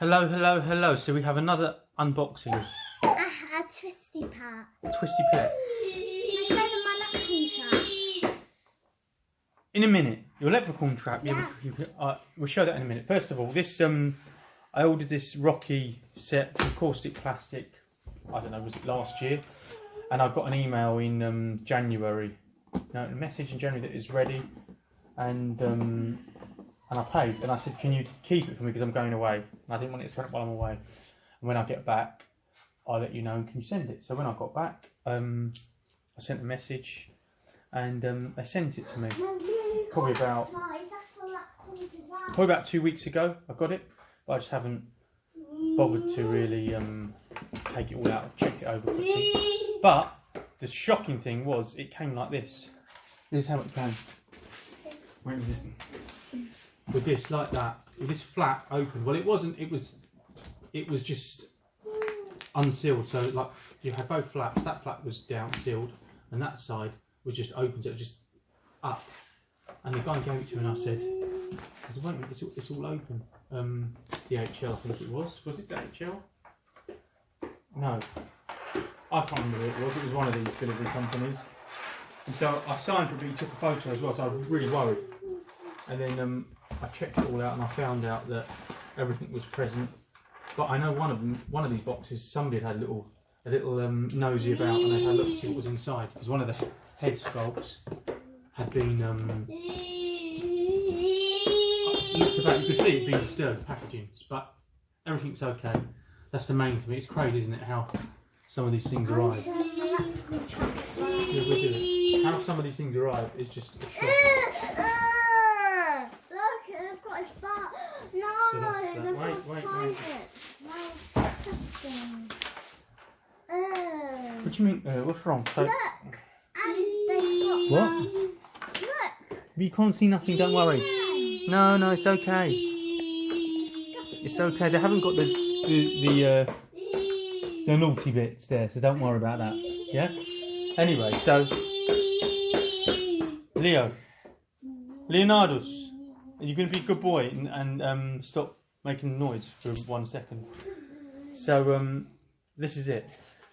Hello, hello, hello. So we have another unboxing. A twisty part. Twisty pair. Can I show them my leprechaun trap? In a minute. Your leprechaun trap. Yeah. We'll show that in a minute. First of all, this I ordered this Rocky set from Kaustic Plastik. I don't know, was it last year? And I got an email in January. No, a message in January that it's ready. And I paid, and I said, can you keep it for me because I'm going away? And I didn't want it to send it while I'm away. And when I get back, I'll let you know, and can you send it? So when I got back, I sent a message, and they sent it to me. Probably about 2 weeks ago, I got it. But I just haven't bothered to really take it all out. I've checked it over quickly. But the shocking thing was, it came like this. This is how it came. Where is it? With this, like that, with this flap open. Well, it wasn't. It was just unsealed. So like you had both flaps. That flap was down, sealed, and that side was just open. So it was just up. And the guy gave it to me, and I said, "Wait a minute, it's all open." DHL, I think it was. Was it DHL? No, I can't remember who it was. It was one of these delivery companies. And so I signed for it, but he took a photo as well. So I was really worried. And then I checked it all out, and I found out that everything was present. But I know one of these boxes, somebody had a little nosy about, and they had a look to see what was inside, because one of the head sculpts had been looked about. You could see it being disturbed, packaging, but everything's okay. That's the main thing. It's crazy, isn't it? How some of these things arrive. Yeah, we'll do it. How some of these things arrive is just a shock. I've got a spot. No, So that's that. Wait. What do you mean? What's wrong? So, look, and they've got what? Look. But you can't see nothing. Don't worry. No, it's okay. It's okay. They haven't got the naughty bits there, so don't worry about that. Yeah. Anyway, so Leonardo's. Are you going to be a good boy and stop making noise for 1 second? So this is it.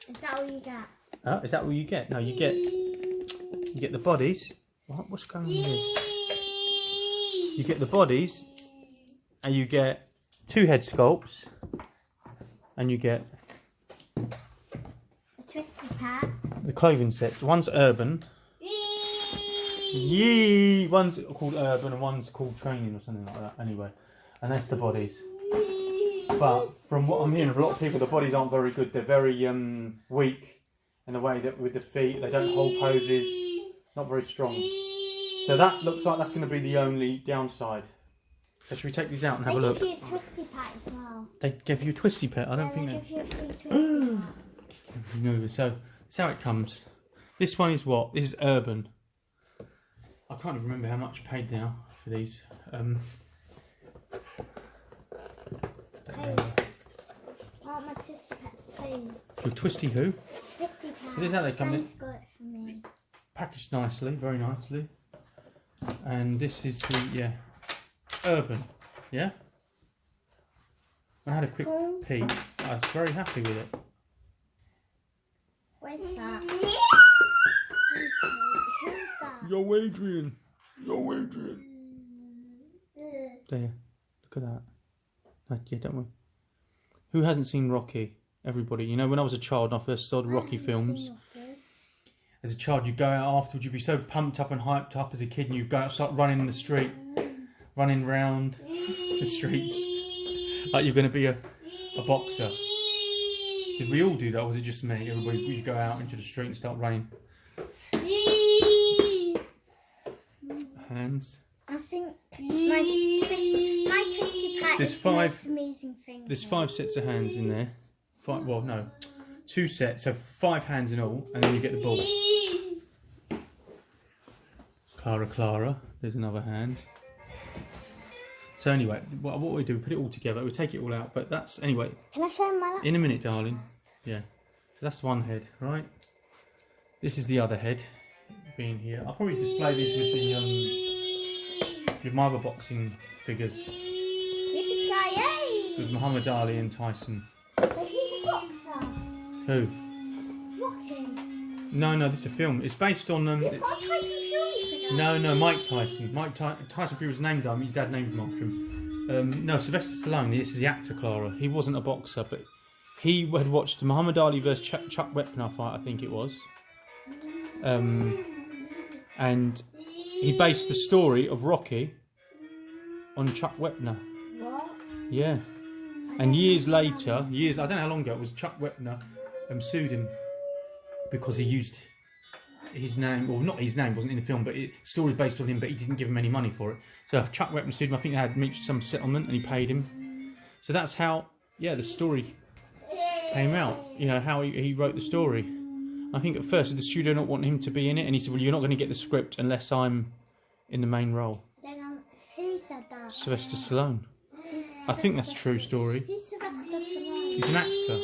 Is that all you get? Is that what you get? No, you get the bodies. What's going on here? You get the bodies, and you get 2 head sculpts, and you get A twisty pair. the clothing sets. One's urban. Yee! One's called urban and one's called training or something like that. Anyway, and that's the bodies. But from what I'm hearing from a lot of people, the bodies aren't very good. They're very weak in the way that with the feet, they don't hold poses. Not very strong. So that looks like that's going to be the only downside. So should we take these out and have a look? They give you a twisty pet as well. They give you a twisty pet. I don't think they they give you a free twisty pet. No. So that's how it comes. This one is what? This is urban. I can't even remember how much I paid now for these. My twisty pets, please. Your twisty who? Twisty pet. So this is how they come in. Got it for me. Packaged nicely, very nicely. And this is the urban. Yeah. I had a quick peek. I was very happy with it. Where's that? Who's that? Yo, Adrian. There. Look at that. Yeah, don't we? Who hasn't seen Rocky? Everybody. You know, when I was a child and I first saw the Rocky films. As a child, you'd go out afterwards, you'd be so pumped up and hyped up as a kid, and you'd go out, start running in the street, running round the streets, like you're going to be a boxer. Did we all do that, or was it just me? Everybody would go out into the street and start running. Hands. I think my twisty pet is the most amazing thing. There's 5 sets of hands in there. 2 sets, so 5 hands in all, and then you get the ball. Clara, there's another hand. So anyway, what we do, we put it all together, we take it all out, but that's, anyway. Can I show my In a minute, darling. Yeah. So that's one head, right? This is the other head, being here. I'll probably display these with my other boxing figures. Yippee-ki-yay! with Muhammad Ali and Tyson. But he's a boxer. Who? Rocky. No, this is a film. It's based on It's got Tyson Fury for that. No, Mike Tyson. Tyson Fury was named him. His dad named him after him. No, Sylvester Stallone. This is the actor, Clara. He wasn't a boxer, but he had watched Muhammad Ali versus Chuck Wepner fight, I think it was. And he based the story of Rocky on Chuck Wepner. What? Yeah. And years later, I don't know how long ago it was, Chuck Wepner sued him because he used his name, or not his name, wasn't in the film, but the story is based on him, but he didn't give him any money for it. So Chuck Wepner sued him. I think they had reached some settlement and he paid him. So that's how, the story came out. You know, how he wrote the story. I think at first the studio didn't want him to be in it, and he said, well, you're not going to get the script unless I'm in the main role. Then who said that? Sylvester Stallone. I think that's a true story. Who's Sylvester Stallone? He's an actor.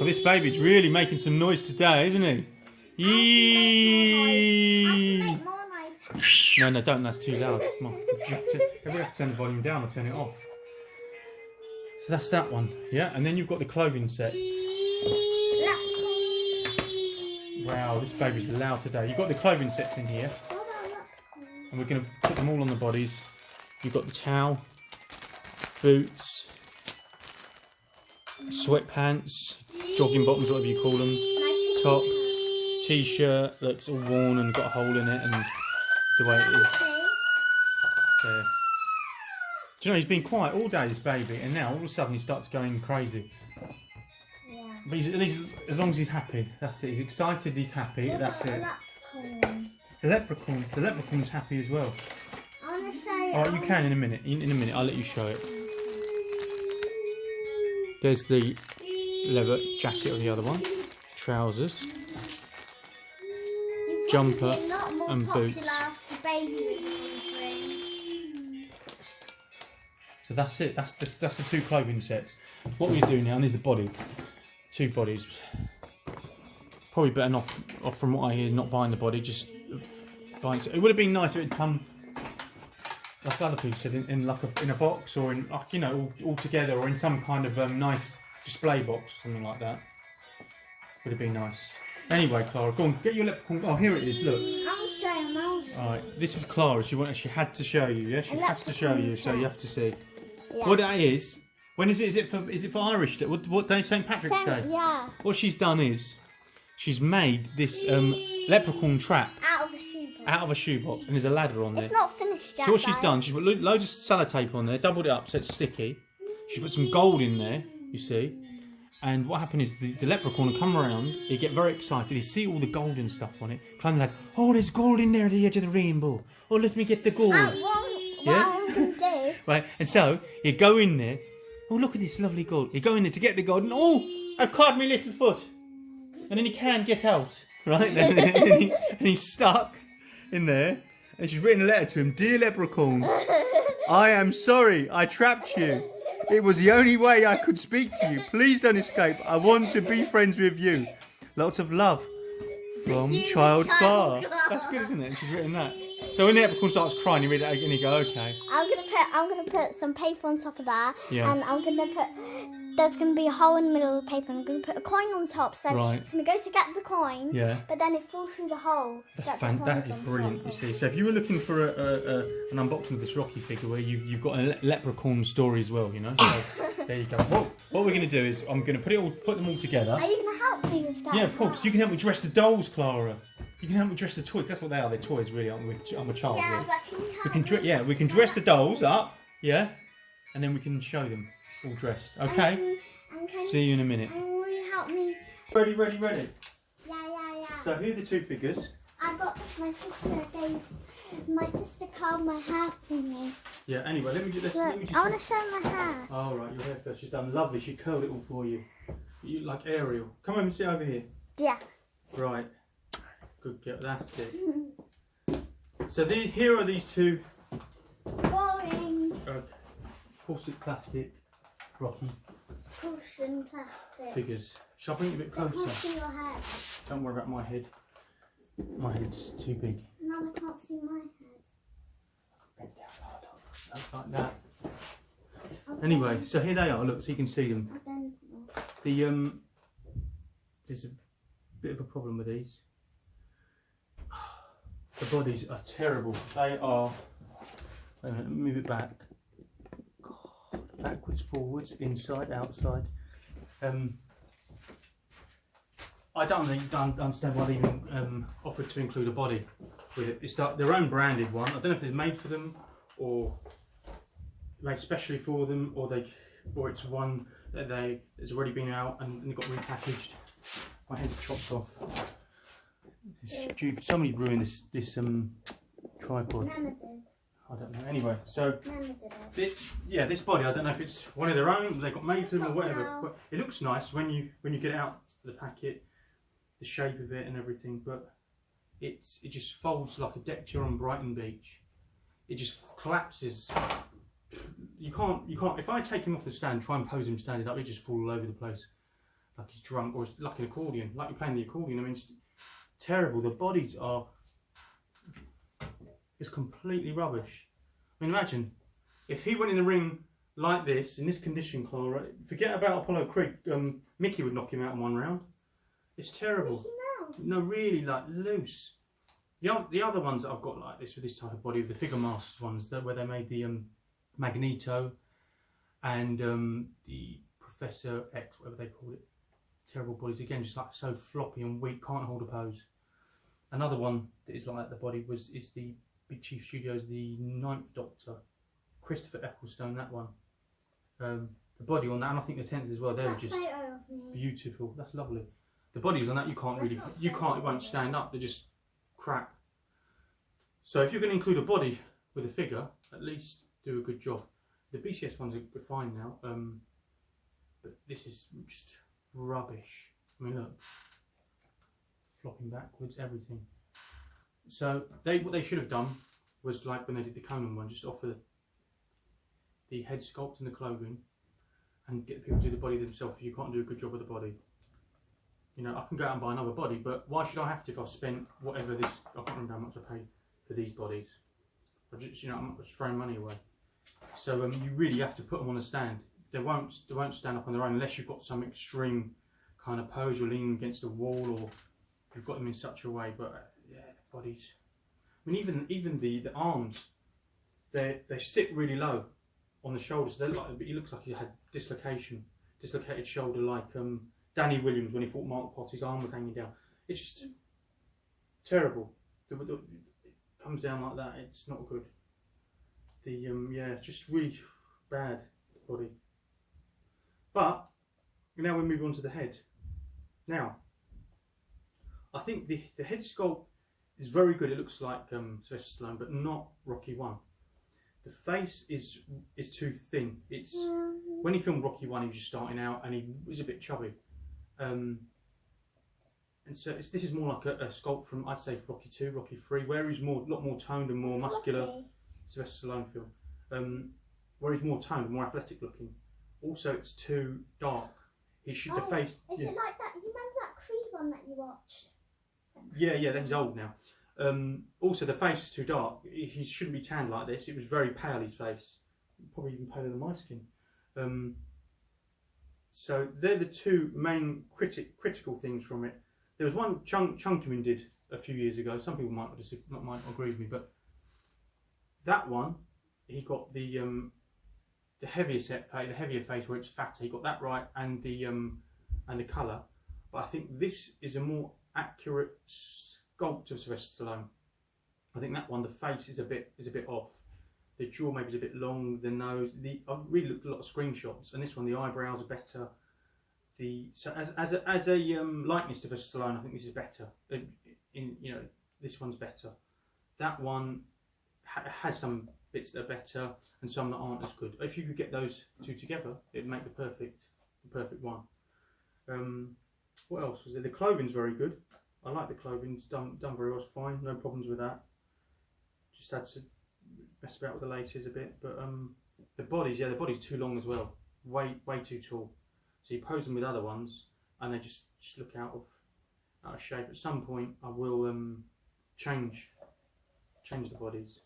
Oh, this baby's really making some noise today, isn't he? Yee! I can make more noise. No, don't. That's too loud. Come on. You have to turn the volume down or turn it off. So that's that one. Yeah, and then you've got the clothing sets. Wow, this baby's loud today. You've got the clothing sets in here. And we're going to put them all on the bodies. You've got the towel, boots, sweatpants, jogging bottoms, whatever you call them, top, t-shirt, looks all worn and got a hole in it, and the way it is. There. Do you know, he's been quiet all day, this baby, and now all of a sudden he starts going crazy. Yeah. But he's, at least as long as he's happy, that's it. He's excited, he's happy, that's it. The leprechaun's happy as well. I want to show you. Alright, you can in a minute. In a minute, I'll let you show it. There's the leather jacket of the other one. Trousers. Jumper and boots. So that's it. That's the two clothing sets. What we do now, and there's the body. Two bodies. Probably better off from what I hear, not buying the body, just buying. It would have been nice if it had come, like other people said, in a box, or in, like, you know, all together, or in some kind of nice display box or something like that. Would have been nice. Anyway, Clara, go on, get your leprechaun. Oh, here it is. Look. I'll show you. All right, this is Clara. She had to show you. Yeah, she has to show you. So you have to see. Yeah. What that is. When is it? Is it for Irish Day? What day? St. Patrick's Day. Yeah. What she's done is, she's made this leprechaun trap out of a shoebox, and there's a ladder on there. It's not finished yet. So what she's done, she's put loads of sellotape on there, doubled it up so it's sticky. She's put some gold in there, you see. And what happened is the leprechaun will come around, he'll get very excited, he'll see all the golden stuff on it, climb the ladder. Oh, there's gold in there at the edge of the rainbow. Oh, let me get the gold. What I'm going to do. Right, and so you go in there. Oh, look at this lovely gold. You go in there to get the gold, and oh, I've caught my little foot. And then he can't get out, right? and he's stuck in there. And she's written a letter to him. Dear Leprechaun, I am sorry I trapped you. It was the only way I could speak to you. Please don't escape. I want to be friends with you. Lots of love from Child Clara. That's good, isn't it? And she's written that. So when the leprechaun starts crying, you read it and you go, okay. I'm gonna put some paper on top of that, yeah. And I'm gonna put. There's gonna be a hole in the middle of the paper. And I'm gonna put a coin on top, so it's gonna go to get the coin. Yeah. But then it falls through the hole. That is brilliant. You see, so if you were looking for an unboxing of this Rocky figure, where you've got a leprechaun story as well, you know. So there you go. What we're gonna do is I'm gonna put them all together. Are you gonna help me with that? Yeah, of course. You can help me dress the dolls, Clara. You can help me dress the toys. That's what they are. They're toys, really, aren't we? I'm a child. Yeah, really. but can you help me? We can dress the dolls up. Yeah, and then we can show them all dressed. Okay. See you in a minute. Will you help me? Ready. Yeah. So here are the two figures. I got my sister curled my hair for me. Yeah. Anyway, let me just. I want to show my hair. Oh right, your hair first. She's done lovely. She curled it all for you. You like Ariel. Come on, sit over here. Yeah. Right. Good girl. That's it. So here are these two. Boring. Kaustic Plastik Rocky Caution plastic. figures. Shall I bring it a bit I can't closer? see your head. Don't worry about my head. My head's too big. No, down, I can't see my head. Bend down, like that. Anyway, so here they are. Look, so you can see them. There's a bit of a problem with these. The bodies are terrible. They are. Wait a minute, move it back. God, backwards, forwards, inside, outside. I don't understand why they even offered to include a body with it. It's their own branded one. I don't know if they're made for them or made specially for them, or it's one that has already been out and got repackaged. My head's chopped off. It's stupid. Somebody ruined this tripod. Nana did. I don't know. Anyway, so Nana did it. This body, I don't know if it's one of their own, they got made for them or whatever. But it looks nice when you get it out of the packet, the shape of it and everything. But it just folds like a deck chair on Brighton Beach. It just collapses. You can't. If I take him off the stand, try and pose him standing up, he just fall all over the place, like he's drunk, or like an accordion, like you're playing the accordion. I mean, it's terrible. The bodies are just completely rubbish. I mean, imagine if he went in the ring like this, in this condition, Clara. Forget about Apollo Creed. Mickey would knock him out in one round. It's terrible. No, really, like loose. The other ones that I've got like this with this type of body, the Figure Masters ones, where they made the Magneto and the Professor X, whatever they call it. Terrible bodies again, just like so floppy and weak, can't hold a pose. Another one that is like the body is the Big Chief Studios, the 9th Doctor, Christopher Ecclestone, that one. The body on that, and I think the 10th as well. They're just beautiful. That's lovely. The bodies on that it won't stand up. They're just crap. So if you're going to include a body with a figure, at least do a good job. The BCS ones are fine now, but this is just rubbish. I mean, look, flopping backwards, everything. So what they should have done was like when they did the Conan one, just offer the head sculpt and the clothing, and get people to do the body themselves. If you can't do a good job with the body, you know, I can go out and buy another body, but why should I have to if I've spent whatever this? I can't remember how much I paid for these bodies. I just, you know, I'm just throwing money away. So you really have to put them on a stand. They won't stand up on their own unless you've got some extreme kind of pose. You're leaning against a wall, or you've got them in such a way. But yeah, bodies. I mean, even the arms, they sit really low on the shoulders. They're like, but he looks like he had dislocated shoulder, like Danny Williams when he fought Mark Potts. His arm was hanging down. It's just terrible. It comes down like that. It's not good. Yeah, just really bad body. But now we move on to the head. Now, I think the head sculpt is very good. It looks like Sylvester Stallone, but not Rocky 1. The face is too thin. It's when he filmed Rocky 1, he was just starting out and he was a bit chubby. And so this is more like a sculpt from, I'd say, Rocky 2, Rocky 3, where he's a lot more toned and more muscular. Sylvester Stallone film, where he's more toned, more athletic looking. Also, it's too dark. He should the face. Is it like that? You remember that Creed one that you watched? Yeah, he's old now. Also, the face is too dark. He shouldn't be tanned like this. It was very pale, his face, probably even paler than my skin. So they're the two main critical things from it. There was one Chunkyman did a few years ago. Some people might not agree with me, but that one, he got the heavier face where it's fatter. He got that right, and the colour. But I think this is a more accurate sculpt of Sylvester Stallone. I think that one, the face is a bit off. The jaw maybe is a bit long. The nose. I've really looked at a lot of screenshots, and this one, the eyebrows are better. So as a likeness to Sylvester Stallone, I think this is better. This one's better. That one has some bits that are better and some that aren't as good. If you could get those two together, it'd make the perfect one. What else was there? The clothing's very good. I like the clothing. It's done very well. It's fine. No problems with that. Just had to mess about with the laces a bit, but the body's too long as well. Way too tall. So you pose them with other ones, and they just look out of shape. At some point, I will change change the bodies.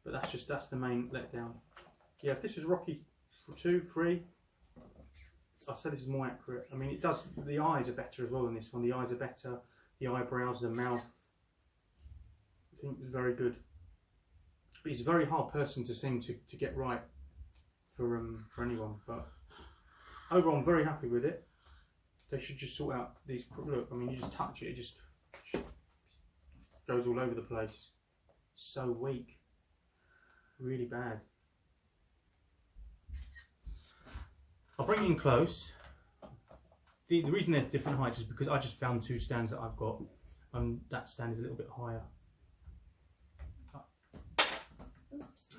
But that's the main letdown. Yeah, if this was Rocky 2, 3, I'd say this is more accurate. I mean, it does. The eyes are better as well in this one. The eyes are better. The eyebrows, the mouth. I think it's very good. But he's a very hard person to seem to get right for anyone. But overall, I'm very happy with it. They should just sort out these. Look, I mean, you just touch it, it just goes all over the place. So weak, really bad. I'll bring it in close. The reason they're different heights is because I just found two stands that I've got, and that stand is a little bit higher. Oops.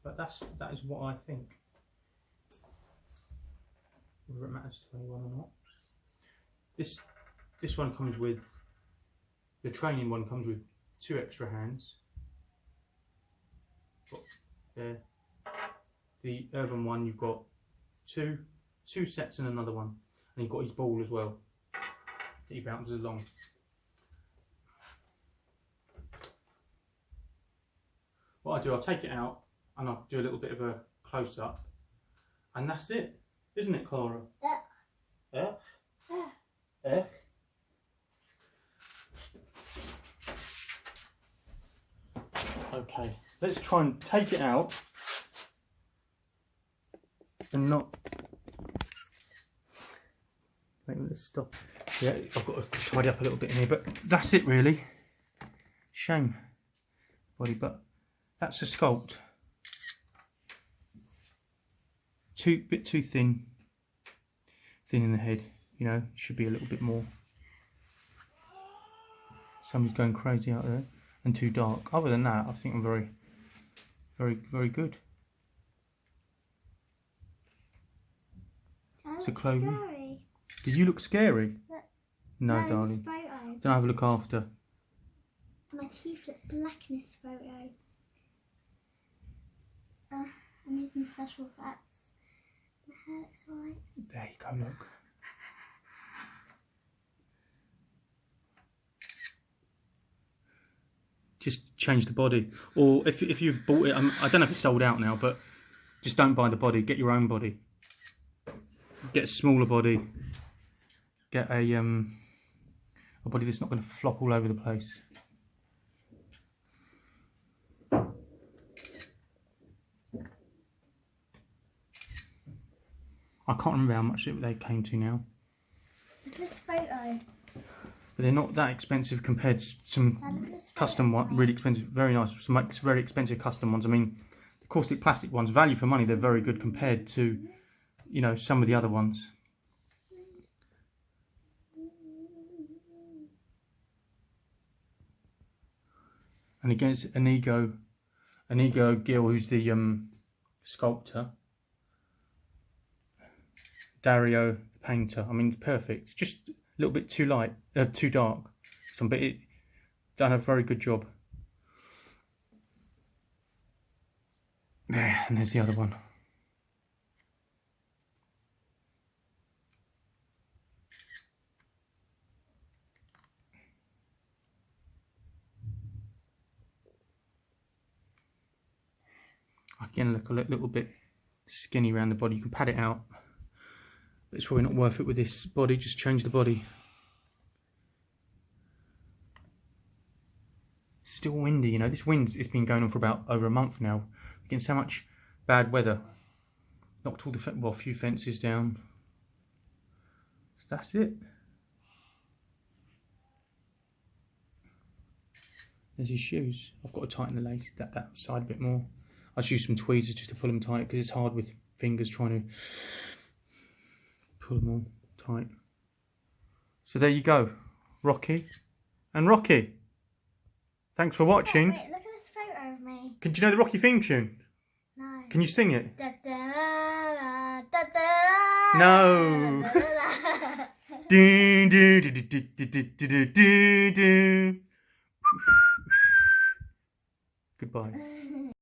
But that is what I think. Whether it matters to anyone or not. This one comes with, the training one comes with 2 extra hands. Got there. The urban one you've got two sets and another one, and you've got his ball as well that he bounces along. What I do, I'll take it out and I'll do a little bit of a close up, and that's it, isn't it, Clara? Yeah. Okay, let's try and take it out and not. Wait, let's stop. Yeah, I've got to tidy up a little bit in here, but that's it really. Shame, body, but that's a sculpt. Bit too thin in the head. You know, should be a little bit more. Somebody's going crazy out there, and too dark. Other than that, I think I'm very good. So clothing. Scary. Did you look scary? Look. No, No, darling. this photo. Don't have a look after. My teeth look black in this photo. I'm using special effects. My hair looks alright. There you go, look. Just change the body. Or if you've bought it, I don't know if it's sold out now, but just don't buy the body. Get your own body. Get a smaller body. Get a body that's not going to flop all over the place. I can't remember how much they came to now. Look at this photo. But they're not that expensive compared to some custom one, really expensive, very nice, some very expensive custom ones. I mean, the Kaustic Plastik ones, value for money, they're very good compared to, you know, some of the other ones. And again, it's Inigo Gill, who's the sculptor. Dario, the painter. I mean, perfect. Just a little bit too light, too dark. But it done a very good job. There, and there's the other one. Again, look a little bit skinny around the body. You can pad it out, but it's probably not worth it with this body. Just change the body. Still windy, you know. This wind has been going on for about over a month now. We're getting so much bad weather. Knocked all the a few fences down. So that's it. There's his shoes. I've got to tighten the lace that side a bit more. I just use some tweezers just to pull them tight because it's hard with fingers trying to pull them all tight. So there you go, Rocky and Rocky. Thanks for watching. Wait, look at this photo of me. Do you know the Rocky theme tune? No. Can you sing it? Da, da, da, da, No. da, da, da. Do, do, do, do, do, do, do, do, do. Goodbye.